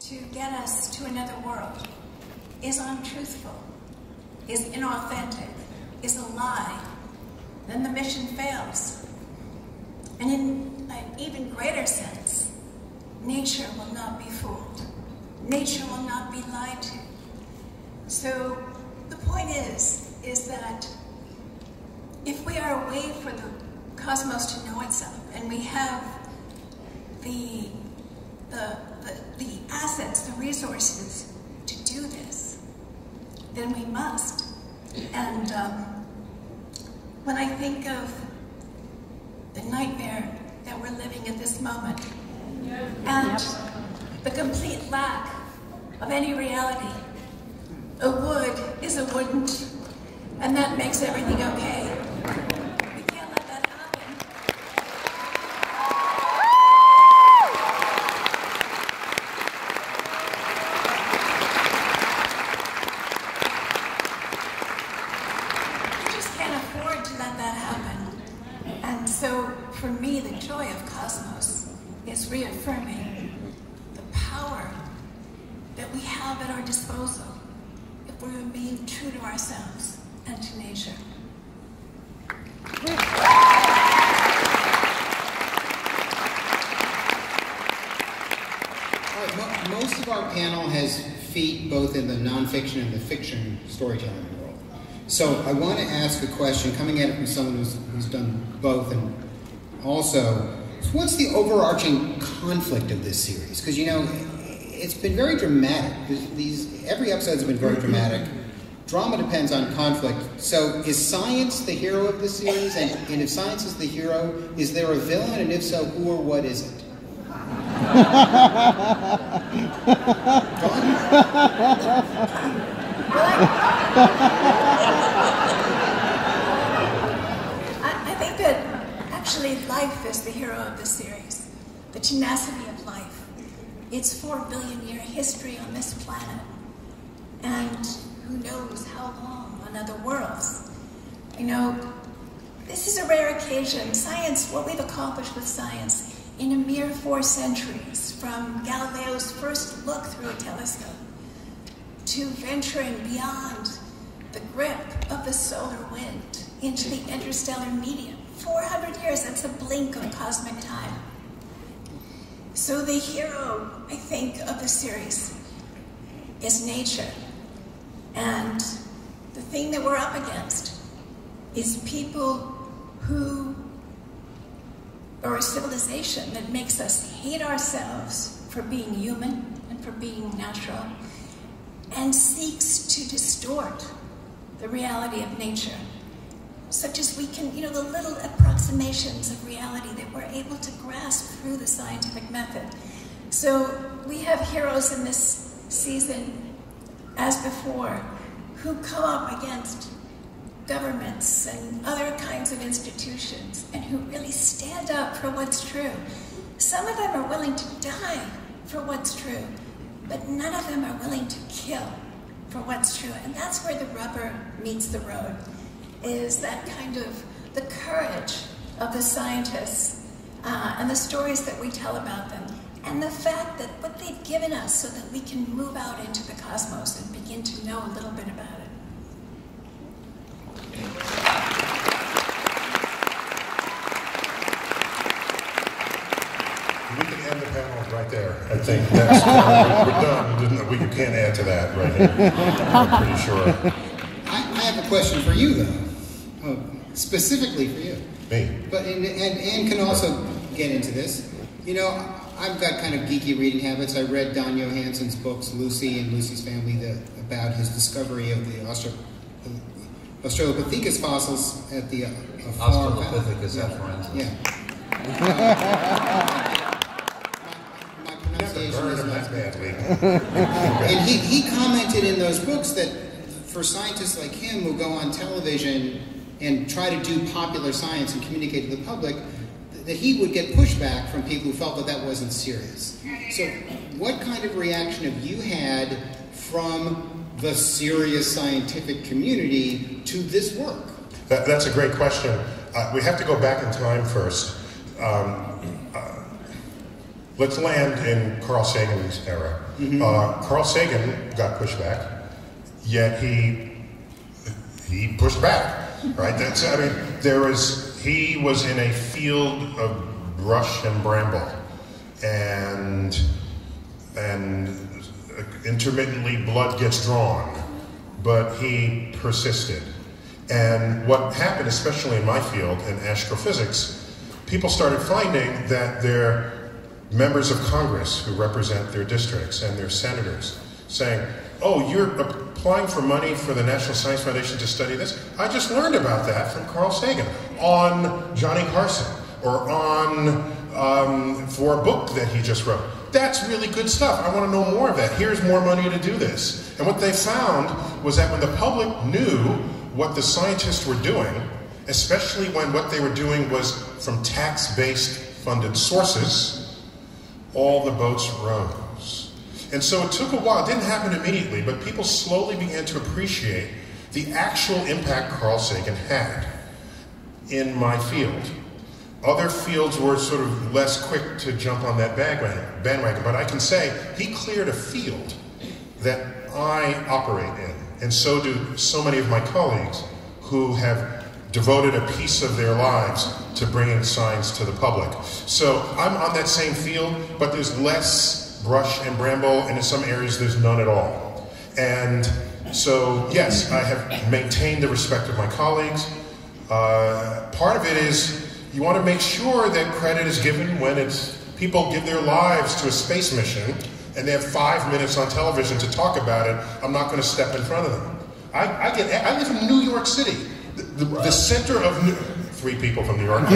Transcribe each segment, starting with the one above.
to get us to another world is untruthful, is inauthentic, is a lie, then the mission fails. And in an even greater sense, nature will not be fooled. Nature will not be lied to. So the point is that if we are a way for the cosmos to know itself, and we have the assets, the resources to do this, then we must. And when I think of the nightmare that we're living at this moment, and the complete lack of any reality, a would is a wouldn't, and that makes everything okay. We can't let that happen. We just can't afford to let that happen. And so, for me, the joy of Cosmos is reaffirming the power that we have at our disposal if we remain true to ourselves and to nature. All right, most of our panel has feet both in the nonfiction and the fiction storytelling world. So I want to ask a question, coming at it from someone who's done both, and also, so what's the overarching conflict of this series? Because, you know, it's been very dramatic. Every episode has been very dramatic. Drama depends on conflict. So is science the hero of the series? And if science is the hero, is there a villain? And if so, who or what is it? I think that actually life is the hero of the series. The tenacity of life. It's 4 billion year history on this planet. And who knows how long on other worlds. You know, this is a rare occasion. Science, what we've accomplished with science in a mere 4 centuries, from Galileo's first look through a telescope to venturing beyond the grip of the solar wind into the interstellar medium. 400 years, that's a blink of cosmic time. So the hero, I think, of the series is nature. And the thing that we're up against is people who, or a civilization that makes us hate ourselves for being human and for being natural, and seeks to distort the reality of nature, such as we can, you know, the little approximations of reality that we're able to grasp through the scientific method. So we have heroes in this season, as before, who come up against governments and other kinds of institutions and who really stand up for what's true. Some of them are willing to die for what's true, but none of them are willing to kill for what's true. And that's where the rubber meets the road, is that kind of the courage of the scientists and the stories that we tell about them, and the fact that what they've given us so that we can move out into the cosmos and begin to know a little bit about it. We can end the panel right there. I think that's we're done. We can't add to that right here. I'm pretty sure. I have a question for you, though. Specifically for you. Me. But and Anne can also get into this. You know, I've got kind of geeky reading habits. I read Don Johansson's books, Lucy and Lucy's Family, about his discovery of the Australopithecus fossils at the Australopithecus efferensis. Yeah. My pronunciation is not badly. And he commented in those books that for scientists like him who go on television and try to do popular science and communicate to the public, that he would get pushback from people who felt that that wasn't serious. So what kind of reaction have you had from the serious scientific community to this work? That's a great question. We have to go back in time first. let's land in Carl Sagan's era. Carl Sagan got pushed back, yet he pushed back, right? That's, I mean, he was in a field of brush and bramble, and intermittently blood gets drawn, but he persisted. And what happened, especially in my field, in astrophysics, people started finding that their members of Congress who represent their districts and their senators saying, oh, you're applying for money for the National Science Foundation to study this? I just learned about that from Carl Sagan on Johnny Carson, or on for a book that he just wrote. That's really good stuff. I want to know more of that. Here's more money to do this. And what they found was that when the public knew what the scientists were doing, especially when what they were doing was from tax-based funded sources, all the boats rose. And so it took a while. It didn't happen immediately, but people slowly began to appreciate the actual impact Carl Sagan had in my field. Other fields were sort of less quick to jump on that bandwagon, but I can say he cleared a field that I operate in, and so do so many of my colleagues who have devoted a piece of their lives to bringing science to the public. So I'm on that same field, but there's less brush and bramble, and in some areas there's none at all. And so, yes, I have maintained the respect of my colleagues. Part of it is you want to make sure that credit is given when people give their lives to a space mission and they have 5 minutes on television to talk about it. I'm not going to step in front of them. I live in New York City, the center of 3 people from New York.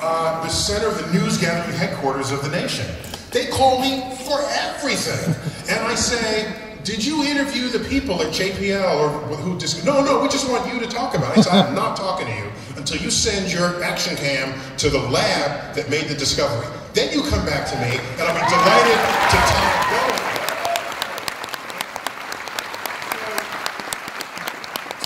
The center of the news gathering headquarters of the nation. They call me for everything, and I say, did you interview the people at JPL or who just, no, we just want you to talk about it. I said, I'm not talking to you until you send your action cam to the lab that made the discovery. Then you come back to me, and I'll be delighted to talk about it.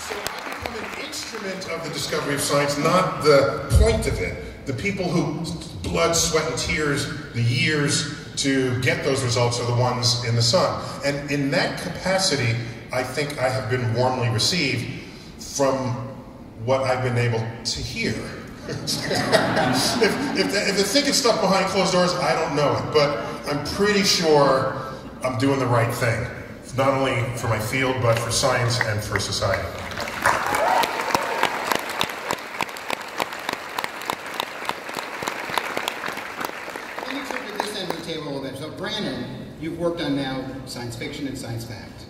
So I become an instrument of the discovery of science, not the point of it. The people who blood, sweat, and tears, the years to get those results are the ones in the sun. And in that capacity, I think I have been warmly received from what I've been able to hear. if they're thinking stuff behind closed doors, I don't know it, but I'm pretty sure I'm doing the right thing, not only for my field, but for science and for society. So Brandon, you've worked on now science fiction and science fact.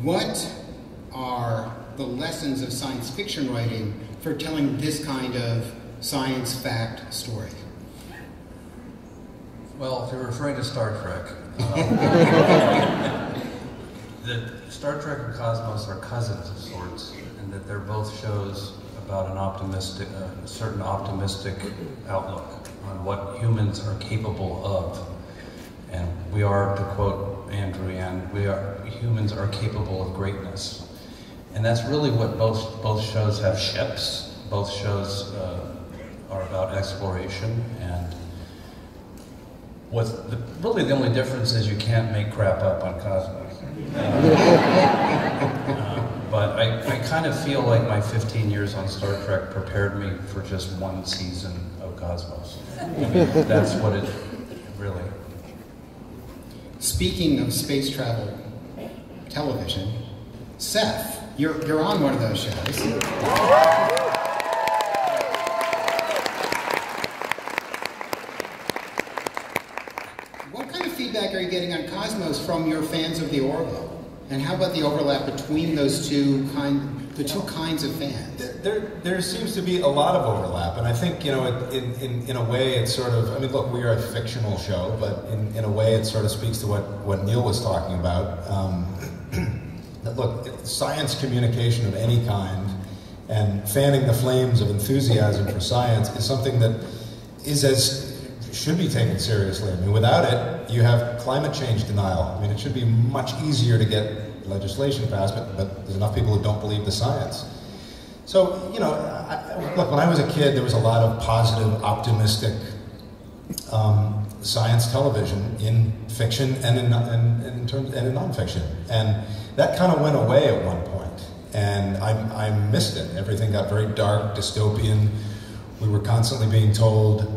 What are the lessons of science fiction writing for telling this kind of science fact story? Well, if you're referring to Star Trek, the Star Trek and Cosmos are cousins of sorts, and that they're both shows about an optimistic, certain optimistic outlook on what humans are capable of. And we are, to quote Andrew Yan, humans are capable of greatness. And that's really what both shows have ships. Both shows are about exploration. And really the only difference is you can't make crap up on Cosmos. But I kind of feel like my 15 years on Star Trek prepared me for just one season of Cosmos. I mean, that's what it really. Speaking of space travel television, Seth, you're on one of those shows. What kind of feedback are you getting on Cosmos from your fans of the Orville? And how about the overlap between those two kinds of fans? There seems to be a lot of overlap, and I think, you know, in a way it's sort of, I mean, look, we are a fictional show, but in a way it sort of speaks to what Neil was talking about. Look, science communication of any kind and fanning the flames of enthusiasm for science is something that should be taken seriously. I mean, without it, you have climate change denial. I mean, it should be much easier to get legislation passed, but there's enough people who don't believe the science. So, you know, look, when I was a kid, there was a lot of positive, optimistic science television in fiction and in nonfiction, and that kind of went away at one point, and I missed it. Everything got very dark, dystopian. We were constantly being told,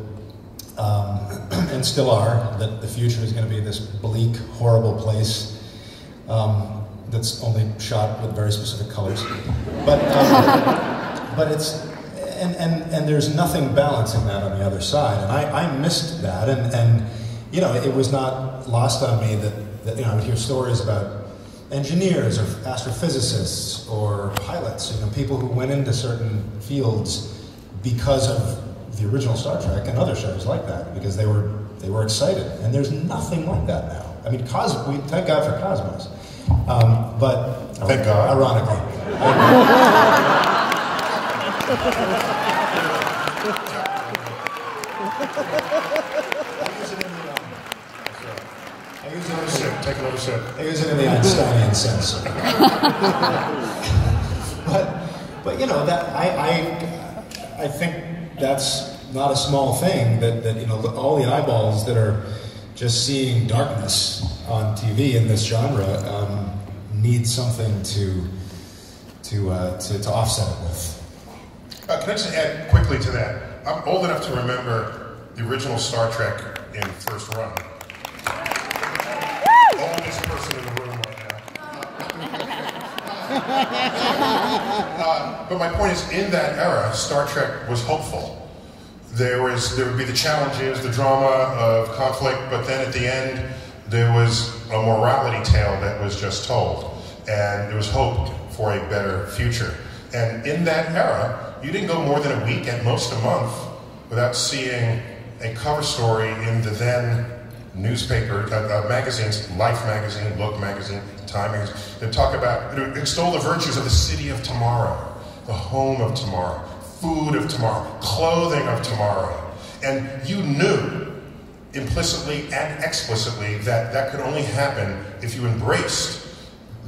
and still are, that the future is going to be this bleak, horrible place that's only shot with very specific colors. But it's and there's nothing balancing that on the other side, and I missed that, and you know, it was not lost on me that you know, I would hear stories about engineers or astrophysicists or pilots, you know, people who went into certain fields because of the original Star Trek and other shows like that, because they were excited, and there's nothing like that now. I mean, we thank God for Cosmos, but thank God, ironically. Take another sip. I use it in the Einsteinian sense. but you know, that I think that's not a small thing, that you know, all the eyeballs that are just seeing darkness on TV in this genre need something to offset it with. Can I just add quickly to that? I'm old enough to remember the original Star Trek in first run. Oldest person in the room right now. But my point is, in that era, Star Trek was hopeful. There would be the challenges, the drama of conflict, but then at the end, there was a morality tale that was just told, and there was hope for a better future. And in that era, you didn't go more than a week, at most a month, without seeing a cover story in the then newspaper, magazines, Life magazine, Look magazine, Time magazine, that talk about, extol the virtues of the city of tomorrow, the home of tomorrow, food of tomorrow, clothing of tomorrow. And you knew, implicitly and explicitly, that that could only happen if you embraced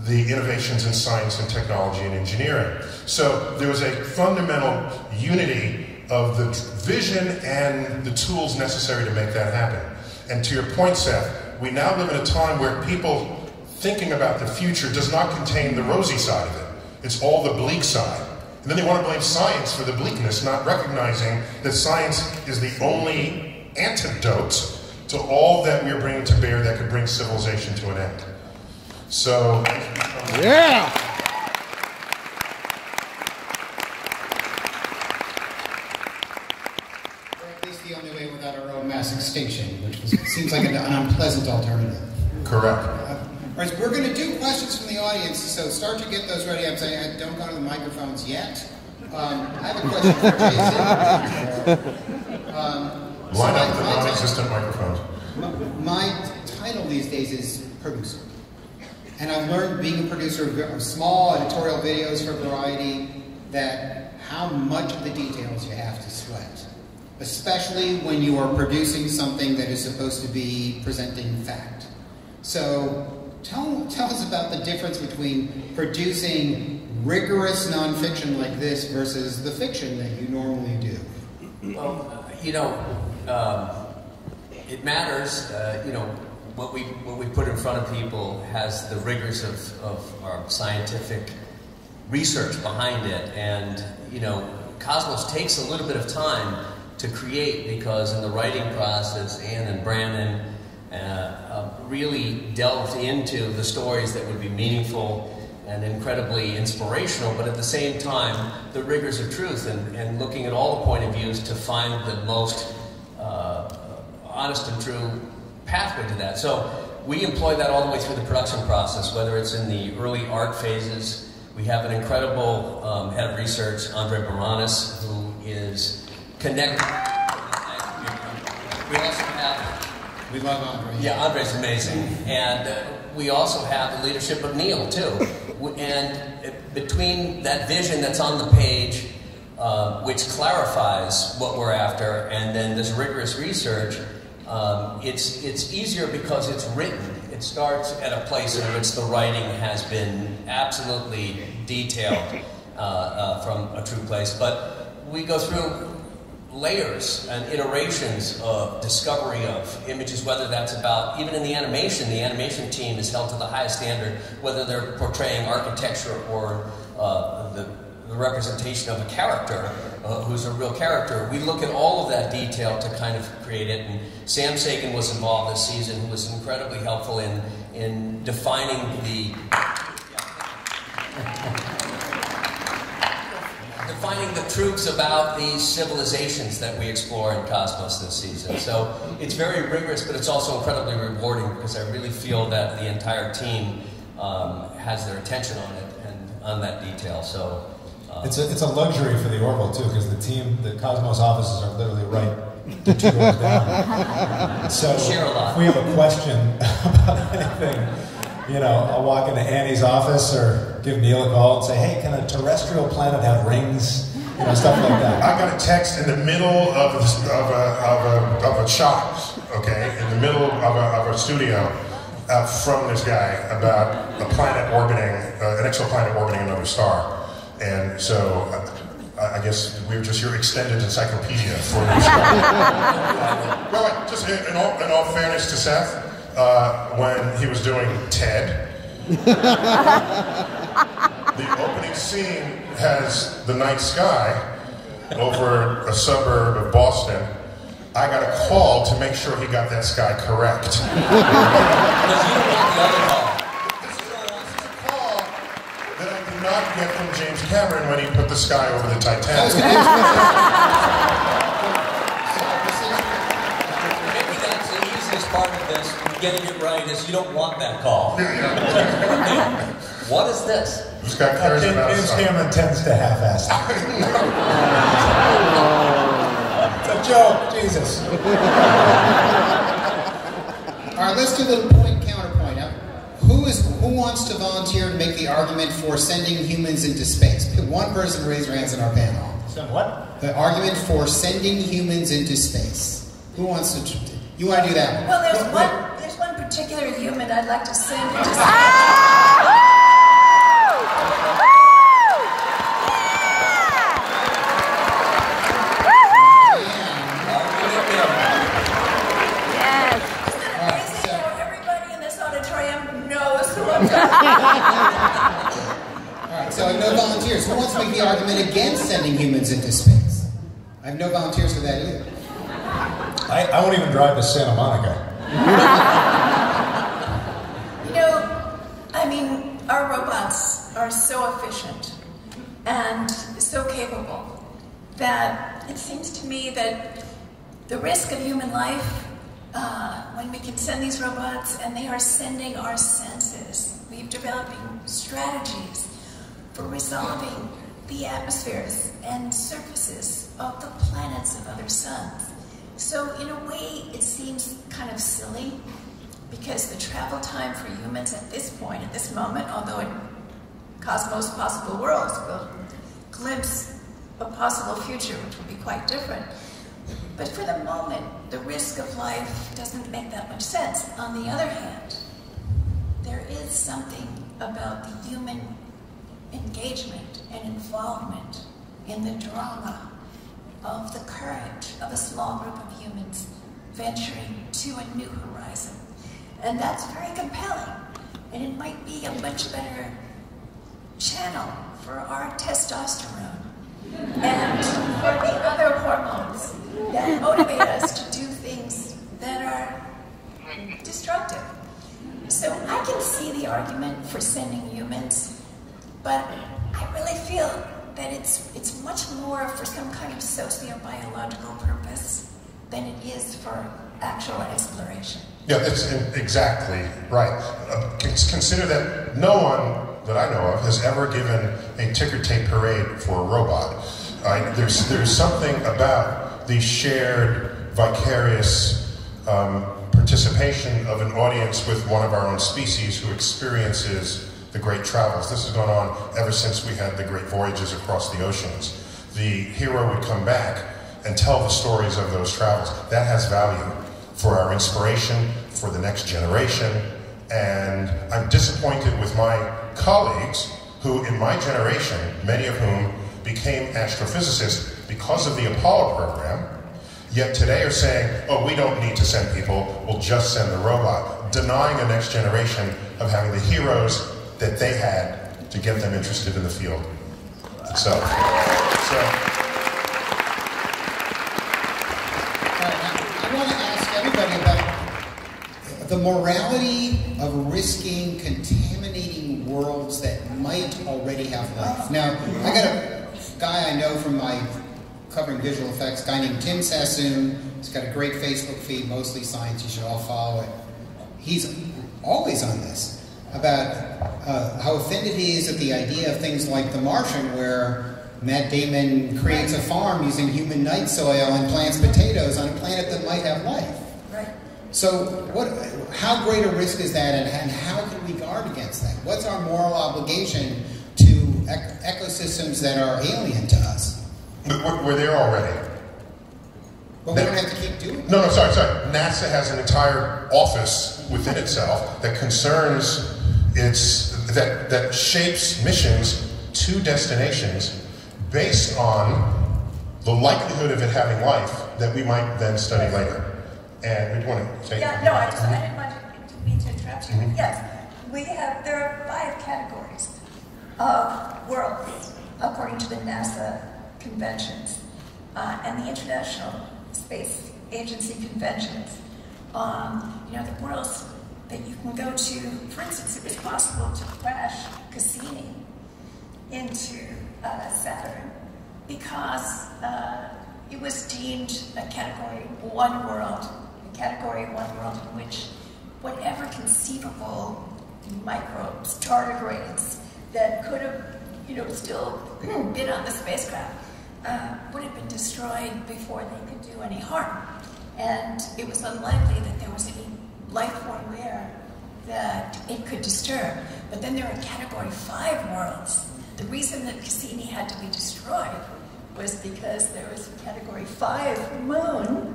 the innovations in science and technology and engineering. So there was a fundamental unity of the vision and the tools necessary to make that happen. And to your point, Seth, we now live in a time where people thinking about the future does not contain the rosy side of it. It's all the bleak side. And then they want to blame science for the bleakness, not recognizing that science is the only antidote to all that we're bringing to bear that could bring civilization to an end. So, yeah! Or at least the only way without our own mass extinction, which seems like an unpleasant alternative. Correct. All right, so we're going to do questions from the audience, so start to get those ready. I'm saying don't go to the microphones yet. I have a question for Jason. Line up the non-existent microphones. My title these days is producer. And I've learned, being a producer of small editorial videos for Variety, that how much of the details you have to sweat. Especially when you are producing something that is supposed to be presenting fact. So tell us about the difference between producing rigorous nonfiction like this versus the fiction that you normally do. Well, you know, it matters. You know, what we put in front of people has the rigors of our scientific research behind it, and you know, Cosmos takes a little bit of time to create, because in the writing process, Anne and Brandon really delved into the stories that would be meaningful and incredibly inspirational, but at the same time, the rigors of truth, and looking at all the point of views to find the most honest and true pathway to that. So we employ that all the way through the production process, whether it's in the early art phases. We have an incredible head of research, Andre Baranis, who is connected. We also have... We love Andre. Yeah, Andre's amazing. And we also have the leadership of Neil, too. And between that vision that's on the page, which clarifies what we're after, and then this rigorous research, it's easier because it's written. It starts at a place in which the writing has been absolutely detailed from a true place. But we go through layers and iterations of discovery of images, whether that's about, even in the animation team is held to the highest standard, whether they're portraying architecture or the representation of a character who's a real character. We look at all of that detail to kind of create it, and Sam Sagan was involved this season, who was incredibly helpful in defining the truths about these civilizations that we explore in Cosmos this season. So it's very rigorous, but it's also incredibly rewarding, because I really feel that the entire team has their attention on it and on that detail. So it's a luxury for the Orville too, because the Cosmos offices are literally right 2 doors down. So share a lot. If we have a question about anything, you know, I'll walk into Annie's office or give Neil a call and say, hey, can a terrestrial planet have rings? You know, stuff like that. I got a text in the middle of a shot, okay, in the middle of a studio from this guy about a planet orbiting, an exoplanet orbiting another star. And so I guess we're just your extended encyclopedia for this stuff. Well, just in all fairness to Seth, when he was doing TED, the opening scene has the night sky over a suburb of Boston. I got a call to make sure he got that sky correct. Because you don't want the other call. This is a call that I did not get from James Cameron when he put the sky over the Titanic. Maybe that's the easiest part of this, getting it right, is you don't want that call. What is this? This guy cares about James stuff. Cameron tends to half-ass it. It's a joke, Jesus. All right, let's do a little point-counterpoint. Who wants to volunteer to make the argument for sending humans into space? One person raise their hands in our panel. Send what? The argument for sending humans into space. Who wants to? You want to do that one? Well, there's one particular human I'd like to send into space. Alright, so I have no volunteers. Who wants to make the argument against sending humans into space? I have no volunteers for that either. I won't even drive to Santa Monica. You know, I mean, our robots are so efficient and so capable that it seems to me that the risk of human life, when we can send these robots and they are sending our senses, we're developing strategies for resolving the atmospheres and surfaces of the planets of other suns. So in a way, it seems kind of silly, because the travel time for humans at this point, at this moment, although in Cosmos Possible Worlds we'll glimpse a possible future which will be quite different. But for the moment, the risk of life doesn't make that much sense. On the other hand, there is something about the human engagement and involvement in the drama of the courage of a small group of humans venturing to a new horizon. And that's very compelling. And it might be a much better channel for our testosterone and for the other hormones that motivate us to do things that are destructive. So I can see the argument for sending humans, but I really feel that it's much more for some kind of sociobiological purpose than it is for actual exploration. Yeah, that's exactly right. Consider that no one that I know of has ever given a ticker tape parade for a robot. There's something about the shared vicarious participation of an audience with one of our own species who experiences the great travels. This has gone on ever since we had the great voyages across the oceans. The hero would come back and tell the stories of those travels. That has value for our inspiration, for the next generation, and I'm disappointed with my colleagues who, in my generation, many of whom became astrophysicists because of the Apollo program, yet today are saying, oh, we don't need to send people, we'll just send the robot, denying a next generation of having the heroes that they had to get them interested in the field itself. I want to ask everybody about the morality of risking contaminating worlds that might already have life. Now, I got a guy I know from my covering visual effects, a guy named Tim Sassoon. He's got a great Facebook feed, mostly science. You should all follow it. He's always on this, about how offended he is at the idea of things like The Martian, where Matt Damon creates a farm using human night soil and plants potatoes on a planet that might have life. Right. So how great a risk is that, and how can we guard against that? What's our moral obligation to ecosystems that are alien to us? We're there already. But we don't have to keep doing it. No, sorry. NASA has an entire office within itself that concerns that shapes missions to destinations based on the likelihood of it having life that we might then study later. And we want to say... Yeah, no, I didn't want to interrupt you. Yes, there are 5 categories of worlds according to the NASA conventions and the International Space Agency conventions. The worlds that you can go to. For instance, it was possible to crash Cassini into Saturn because it was deemed a Category 1 world, in which whatever conceivable microbes, tardigrades that could have, still been on the spacecraft would have been destroyed before they could do any harm. And it was unlikely that there was any life form there that it could disturb. But then there are Category 5 worlds. The reason that Cassini had to be destroyed was because there was a Category 5 moon,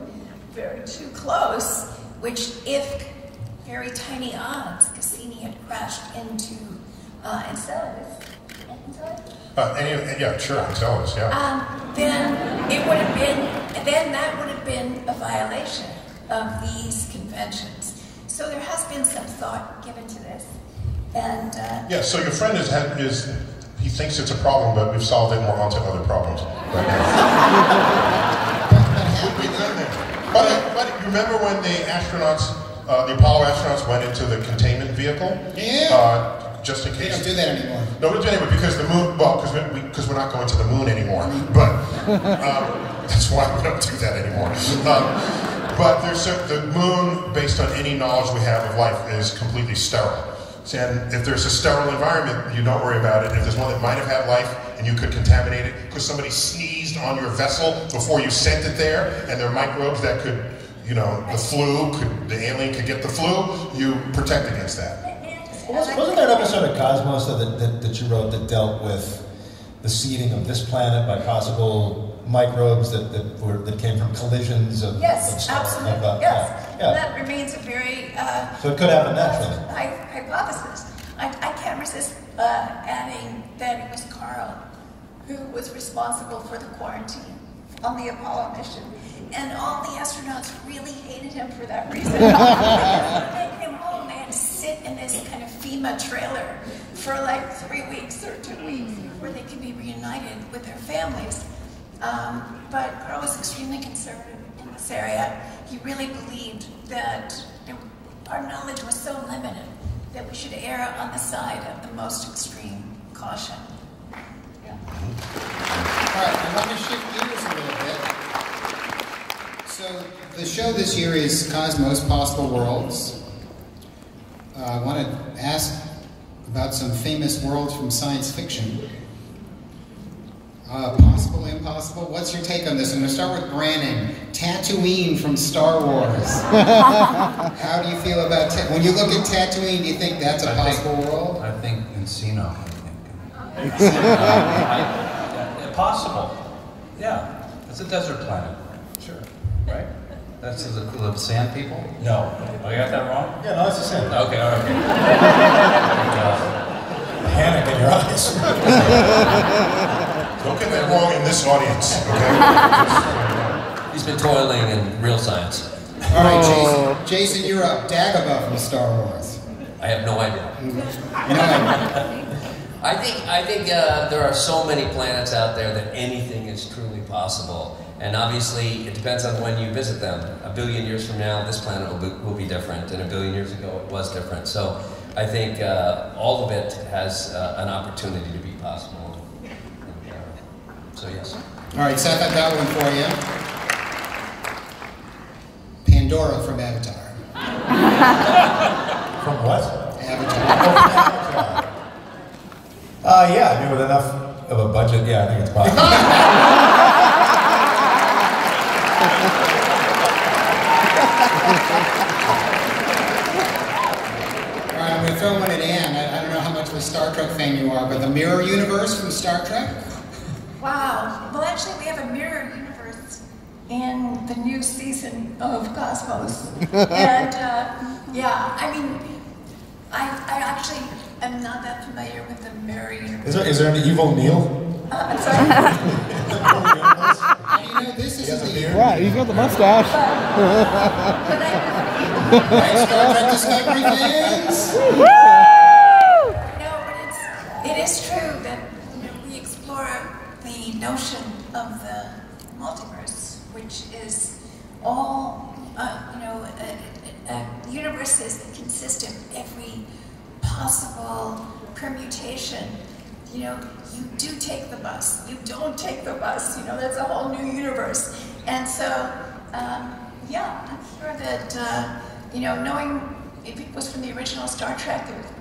very too close, which if very tiny odds, Cassini had crashed into Enceladus. Yeah, sure, Enceladus, yeah. Then that would have been a violation of these conventions. So there has been some thought given to this. And yeah, so your friend he thinks it's a problem, but we've solved it and we're on to other problems right now. We've done that. But you remember when the Apollo astronauts went into the containment vehicle? Yeah. Just in case. They don't do that anymore. No, we don't do that anymore because the moon, because we're not going to the moon anymore. But that's why we don't do that anymore. But the moon, based on any knowledge we have of life, is completely sterile. And if there's a sterile environment, you don't worry about it. If there's one that might have had life and you could contaminate it because somebody sneezed on your vessel before you sent it there, and there are microbes that could, the alien could get the flu, you protect against that. Wasn't there an episode of Cosmos that you wrote that dealt with the seeding of this planet by possible microbes that came from collisions of yes, stuff? absolutely, yes. Yeah. And that remains a very so it could happen naturally. Hypothesis. I can't resist adding that it was Carl who was responsible for the quarantine on the Apollo mission, and all the astronauts really hated him for that reason. They made him home. They had to sit in this kind of FEMA trailer for like 3 weeks or 2 weeks before they could be reunited with their families. But Carl was extremely conservative in this area. He really believed that our knowledge was so limited that we should err on the side of the most extreme caution. Yeah. All right, I want to shift gears a little bit. So the show this year is Cosmos, Possible Worlds. I want to ask about some famous worlds from science fiction. Possible, impossible? What's your take on this? I'm going to start with Brannon. Tatooine from Star Wars. How do you feel about when you look at Tatooine? Do you think that's a possible world? I think Encino. Possible. Yeah, it's a desert planet. Sure. Right? That's the sand people? No. I got that wrong? Yeah, no, it's the same. Okay, all right. Panic in your eyes. Don't get that wrong in this audience, okay? He's been toiling in real science. All right, Jason. Jason, you're up. Dagobah from Star Wars. I have no idea. No idea. I think there are so many planets out there that anything is truly possible. And obviously, it depends on when you visit them. A billion years from now, this planet will be different, and a billion years ago, it was different. So I think all of it has an opportunity to be possible. And, so yes. All right, Seth, I've got one for you. Pandora from Avatar. From what? Avatar. Yeah, I mean, with enough of a budget, yeah, I think it's possible. All right, I'm going to throw one at Anne. I don't know how much of a Star Trek fan you are, but the Mirror Universe from Star Trek? Wow. Well, actually, we have a mirror universe in the new season of Cosmos. And, yeah, I mean, I actually am not that familiar with the mirror universe. Is there an evil Neil? I'm sorry. You know, this is the... Right, he's got the mustache. Right, Star Trek Discovery fans? No, but it is true that we explore the notion of the multiverse, which is all, universes that consist of every possible permutation. You know, you do take the bus, you don't take the bus, that's a whole new universe. And so, yeah, I'm sure that, knowing if it was from the original Star Trek, there was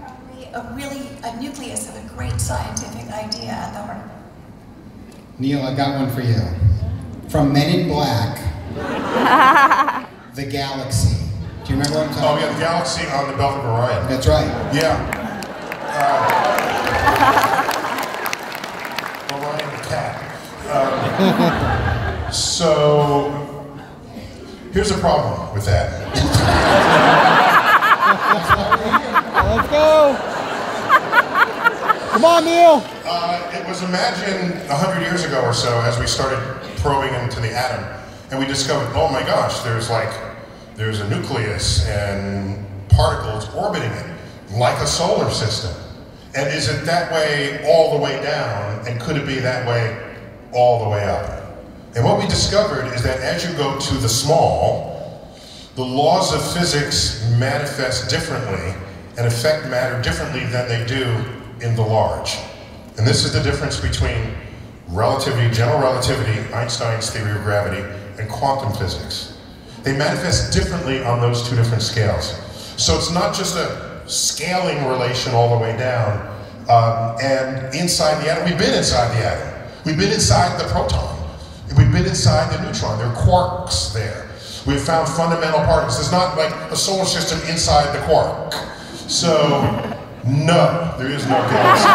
probably a nucleus of a great scientific idea at the heart of it. Neil, I got one for you. From Men in Black, The Galaxy. Do you remember what I'm talking about? Oh yeah, the galaxy on the belt of Orion. That's right. Yeah. Orion the cat. So, here's a problem with that. Let's go. Come on, Neil. It was imagined 100 years ago or so as we started probing into the atom, and we discovered, oh my gosh, there's a nucleus and particles orbiting it, like a solar system. And is it that way all the way down, and could it be that way all the way up? And what we discovered is that as you go to the small, the laws of physics manifest differently and affect matter differently than they do in the large. And this is the difference between relativity, general relativity, Einstein's theory of gravity, and quantum physics. They manifest differently on those two different scales. So it's not just a scaling relation all the way down. And inside the atom, we've been inside the atom. We've been inside the proton. We've been inside the neutron. There are quarks there. We've found fundamental particles. There's not like a solar system inside the quark. So, no, there is no galaxy.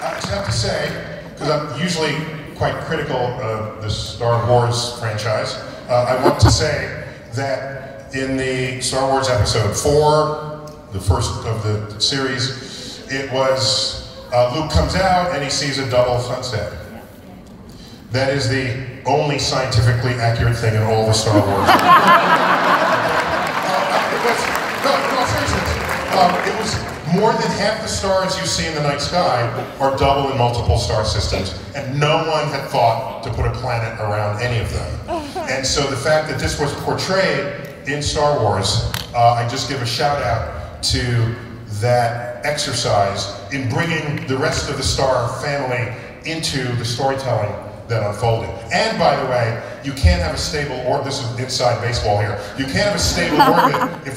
I just have to say, because I'm usually quite critical of the Star Wars franchise, I want to say that in the Star Wars episode 4, the first of the series, it was Luke comes out and he sees a double sunset. That is the only scientifically accurate thing in all the Star Wars. It was more than half the stars you see in the night sky are double in multiple star systems, and no one had thought to put a planet around any of them. And so the fact that this was portrayed in Star Wars, I just give a shout out to that exercise in bringing the rest of the star family into the storytelling that unfolded. And by the way, you can't have a stable orbit, this is inside baseball here, you can't have a stable orbit if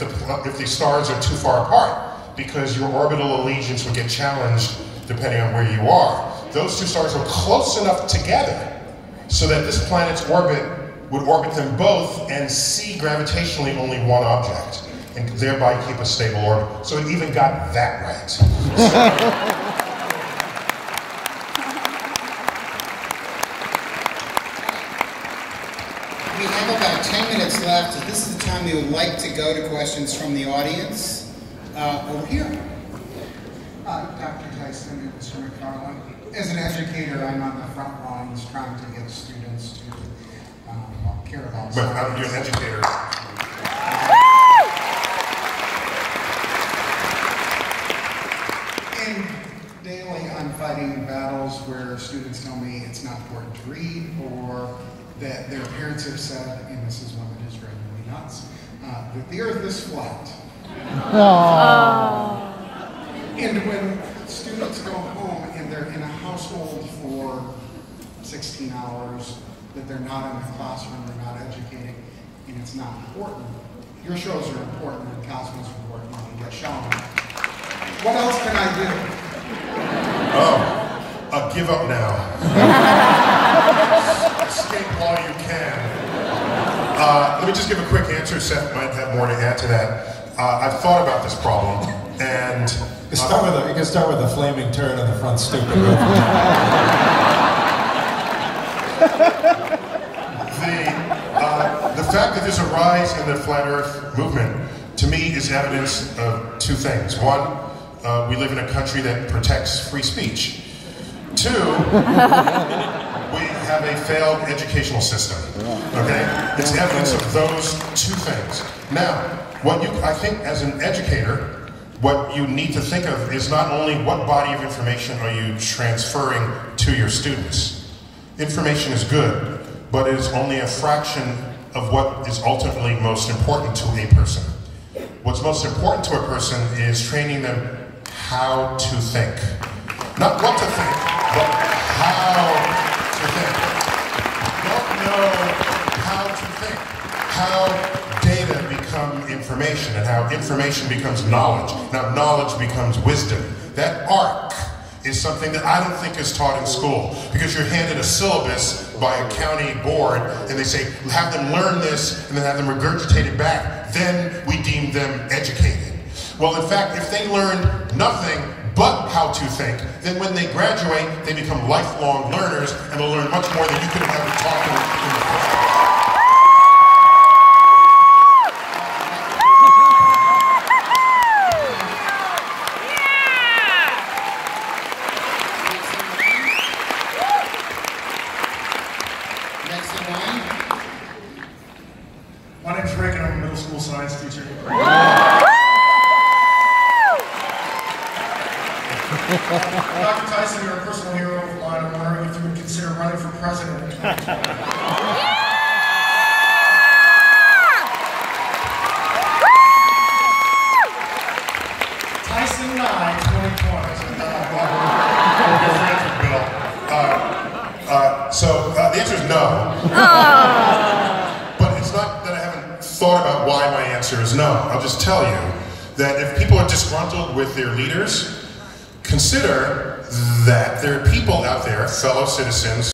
the stars are too far apart, because your orbital allegiance would get challenged depending on where you are. Those two stars are close enough together so that this planet's orbit would orbit them both and see gravitationally only one object, and thereby keep a stable orbit. So it even got that right. We have about 10 minutes left, so this is the time we would like to go to questions from the audience. Over here. Dr. Tyson and Mr. McFarland. as an educator, I'm on the front lines trying to get students to care about But science. you're an educator. And daily I'm fighting battles where students tell me it's not important to read, or that their parents have said, and this is one that is driving me nuts, that the earth is flat. Aww. And when students go home and they're in a household for 16 hours, that they're not in the classroom, they're not educating, and it's not important. Your shows are important, and Cosmos is important, and get shown. What else can I do? Oh, give up now. Escape while you can. Let me just give a quick answer. Seth might have more to add to that. I've thought about this problem, and You can start with a flaming turd on the front stoop. The fact that there's a rise in the flat Earth movement, to me, is evidence of two things. One, we live in a country that protects free speech. Two, we have a failed educational system. Okay? It's evidence of those two things. Now, I think as an educator, what you need to think of is not only what body of information are you transferring to your students. Information is good, but it is only a fraction of what is ultimately most important to a person. What's most important to a person is training them how to think. Not what to think, but how to think. You don't know how to think. How data become information, and how information becomes knowledge. Now knowledge becomes wisdom. That arc is something that I don't think is taught in school, because you're handed a syllabus by a county board and they say, have them learn this and then have them regurgitate it back, then we deem them educated. Well, in fact, if they learn nothing but how to think, then when they graduate, they become lifelong learners and they'll learn much more than you could have ever taught them in the first place. My name's Rick and I'm a middle school science teacher. Dr. Tyson, you're a personal hero of mine. I'm wondering if you would consider running for president in 2020. Tyson 9, 2020. So the answer is no. But it's not that I haven't thought about why my answer is no. I'll just tell you that if people are disgruntled with their leaders, consider that there are people out there, fellow citizens,